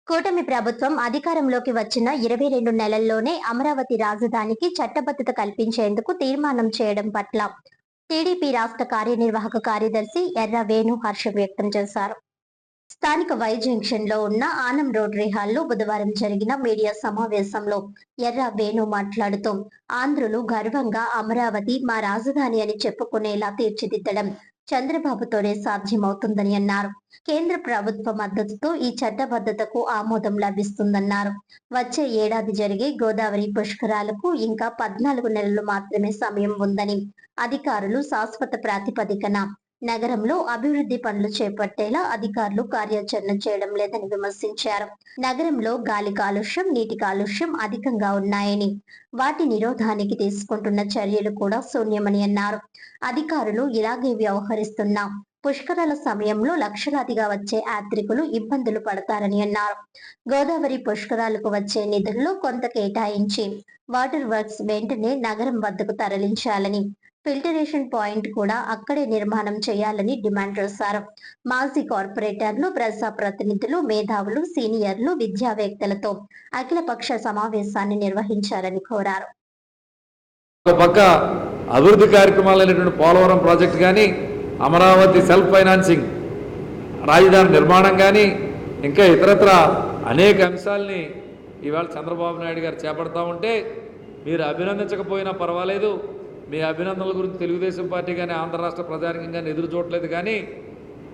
కూటమి ప్రభుత్వం అధికారంలోకి వచ్చిన 22 నెలల్లోనే అమరావతి రాజధానికి చట్టబద్ధత కల్పించేందుకు తీర్మానం చేయడం పట్ల టీడీపీ రాష్ట్ర కార్యనిర్వాహక కార్యదర్శి ఎర్ర వేణు హర్షం వ్యక్తం చేశారు. స్థానిక వై జంక్షన్ లో ఉన్న ఆనం రోటరీ హాల్లో బుధవారం జరిగిన మీడియా సమావేశంలో ఎర్ర వేణు మాట్లాడుతూ, ఆంధ్రులు గర్వంగా అమరావతి మా రాజధాని అని చెప్పుకునేలా తీర్చిదిద్దడం చంద్రబాబుతోనే సాధ్యమవుతుందని అన్నారు. కేంద్ర ప్రభుత్వ మద్దతుతో ఈ చట్టబద్ధతకు ఆమోదం లభిస్తుందన్నారు. వచ్చే ఏడాది జరిగే గోదావరి పుష్కరాలకు ఇంకా 14 నెలలు మాత్రమే సమయం ఉందని, అధికారులు శాశ్వత ప్రాతిపదికన నగరంలో అభివృద్ధి పనులు చేపట్టేలా అధికారులు కార్యాచరణ చేయడం లేదని విమర్శించారు. నగరంలో గాలి కాలుష్యం, నీటి కాలుష్యం అధికంగా ఉన్నాయని, వాటి నిరోధానికి తీసుకుంటున్న చర్యలు కూడా శూన్యమని అన్నారు. అధికారులు ఇలాగే వ్యవహరిస్తున్నా పుష్కరాల సమయంలో లక్షలాదిగా వచ్చే యాత్రికులు ఇబ్బందులు పడతారని అన్నారు. గోదావరి పుష్కరాలకు వచ్చే నిధుల్లో కొంత కేటాయించి వాటర్ వర్క్స్ వెంటనే నగరం వద్దకు తరలించాలని, ఫిల్టరేషన్ పాయింట్ కూడా అక్కడే నిర్మాణం చేయాలని డిమాండ్ చేశారు. మాజీ కార్పొరేటర్లు, ప్రజా ప్రతినిధులు, మేధావులు, సీనియర్లు, విద్యావేత్తలతో అఖిలపక్ష సమావేశాన్ని నిర్వహించారని కోరారు. ఒక పక్క అభివృద్ధి కార్యక్రమాలైనటువంటి పోలవరం ప్రాజెక్టు కానీ, అమరావతి సెల్ఫ్ ఫైనాన్సింగ్ రాజధాని నిర్మాణం కానీ, ఇంకా ఇతరత్ర అనేక అంశాలని ఇవాళ చంద్రబాబు నాయుడు గారు చేపడతా ఉంటే మీరు అభినందించకపోయినా పర్వాలేదు. మీ అభినందనల గురించి తెలుగుదేశం పార్టీ కానీ ఆంధ్ర రాష్ట్ర ప్రజానికం కానీ ఎదురు చూడలేదు. కానీ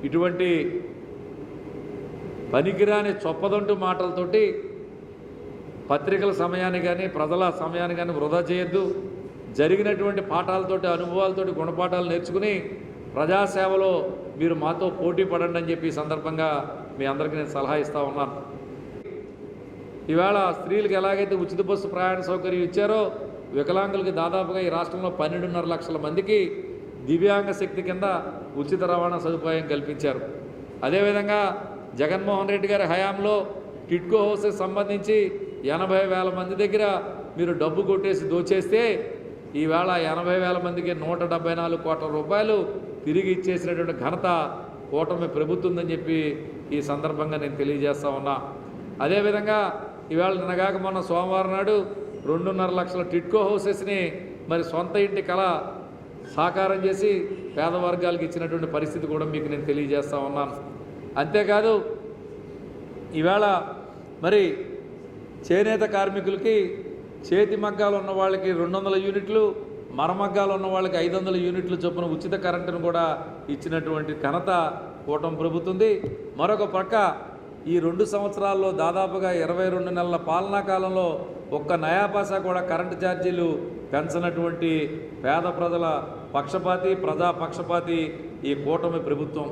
ఇటువంటి పనికిరాని చొప్పదంటూ మాటలతోటి పత్రికల సమయాన్ని కానీ ప్రజల సమయాన్ని కానీ వృధా చేయొద్దు. జరిగినటువంటి పాఠాలతోటి, అనుభవాలతోటి గుణపాఠాలు నేర్చుకుని ప్రజాసేవలో మీరు మాతో పోటీ పడండి అని చెప్పి ఈ సందర్భంగా మీ అందరికీ నేను సలహా ఇస్తూ ఉన్నాను. ఇవాళ స్త్రీలకు ఎలాగైతే ఉచిత బస్సు ప్రయాణ సౌకర్యం ఇచ్చారో, వికలాంగులకి దాదాపుగా ఈ రాష్ట్రంలో 12.5 లక్షల మందికి దివ్యాంగ శక్తి కింద ఉచిత రవాణా సదుపాయం కల్పించారు. అదేవిధంగా జగన్మోహన్ రెడ్డి గారి హయాంలో టిడ్కో హౌసెస్ సంబంధించి 80,000 మంది దగ్గర మీరు డబ్బు కొట్టేసి దోచేస్తే ఈవేళ 80,000 మందికి 174 కోట్ల రూపాయలు తిరిగి ఇచ్చేసినటువంటి ఘనత కూటమి ప్రభుత్వం చెప్పి ఈ సందర్భంగా నేను తెలియజేస్తా ఉన్నా. అదేవిధంగా ఈవేళ నిన్నగాక మొన్న సోమవారం నాడు 2.5 లక్షల టిడ్కో హౌసెస్ని మరి సొంత ఇంటి కళ సాకారం చేసి పేద వర్గాలకు ఇచ్చినటువంటి పరిస్థితి కూడా మీకు నేను తెలియజేస్తూ ఉన్నాను. అంతేకాదు ఈవేళ మరి చేనేత కార్మికులకి చేతి మగ్గాలు ఉన్న వాళ్ళకి 200 యూనిట్లు, మరమగ్గాలు ఉన్న వాళ్ళకి 500 యూనిట్లు చొప్పున ఉచిత కరెంటును కూడా ఇచ్చినటువంటి ఘనత కూటమి ప్రభుత్వం. మరొక పక్క ఈ 2 సంవత్సరాల్లో దాదాపుగా 22 నెలల పాలనా కాలంలో ఒక్క నయాపాసా కూడా కరెంటు ఛార్జీలు పెంచనటువంటి పేద ప్రజల పక్షపాతి, ప్రజా పక్షపాతి ఈ కూటమి ప్రభుత్వం.